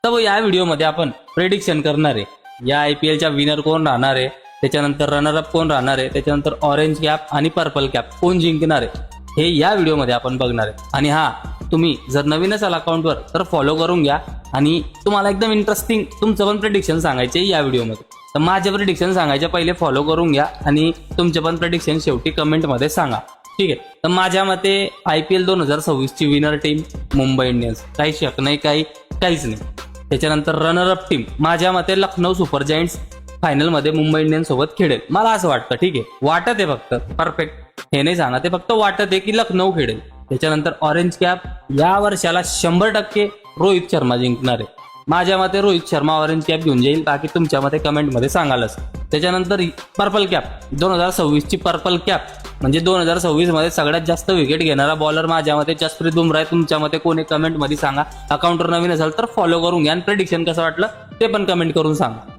तर या व्हिडिओमध्ये आपण प्रेडिक्शन करणार आहे, या IPLच्या विनर कोण राहणार आहे, त्याच्यानंतर रनरअप कोण राहणार आहे, त्याच्यानंतर ऑरेंज कॅप आणि पर्पल कॅप कोण जिंकणार आहे, हे या व्हिडिओमध्ये आपण बघणार आहे. आणि हा, तुम्ही जर नवीन असाल अकाउंटवर तर फॉलो करून घ्या. आणि तुम्हाला एकदम इंटरेस्टिंग तुमचं पण प्रेडिक्शन सांगायचे या व्हिडिओमध्ये. तर माझे प्रेडिक्शन सांगायचे पहिले फॉलो करून घ्या आणि तुमचे पण प्रेडिक्शन शेवटी कमेंटमध्ये सांगा. ठीक आहे. तर माझ्या मते IPL 2026ची विनर टीम मुंबई इंडियन्स, काही शक नाही, काहीच नाही. त्याच्यानंतर रनरअप टीम माझ्या मते लखनौ सुपर जायंट्स फायनलमध्ये मुंबई इंडियन्स सोबत खेळेल, मला असं वाटतं. ठीक आहे, वाटत आहे फक्त, परफेक्ट हे नाही सांगा, ते फक्त वाटत आहे की लखनौ खेळेल. त्याच्यानंतर ऑरेंज कॅप या वर्षाला 100% रोहित शर्मा जिंकणार आहे. माझ्या मते रोहित शर्मा ऑरेंज कॅप घेऊन जाईल, बाकी तुमच्या मते कमेंटमध्ये सांगालच. त्याच्यानंतर पर्पल कॅप 2026ची पर्पल कॅप म्हणजे 2026 मध्ये सगळ्यात जास्त विकेट घेणारा बॉलर माझ्या मते जसप्रीत बुमराह आहे. तुमच्या मते कोणी कमेंटमध्ये सांगा. अकाउंटवर नवीन असेल तर फॉलो करून घ्या आणि प्रेडिक्शन कसं वाटलं ते पण कमेंट करून सांगा.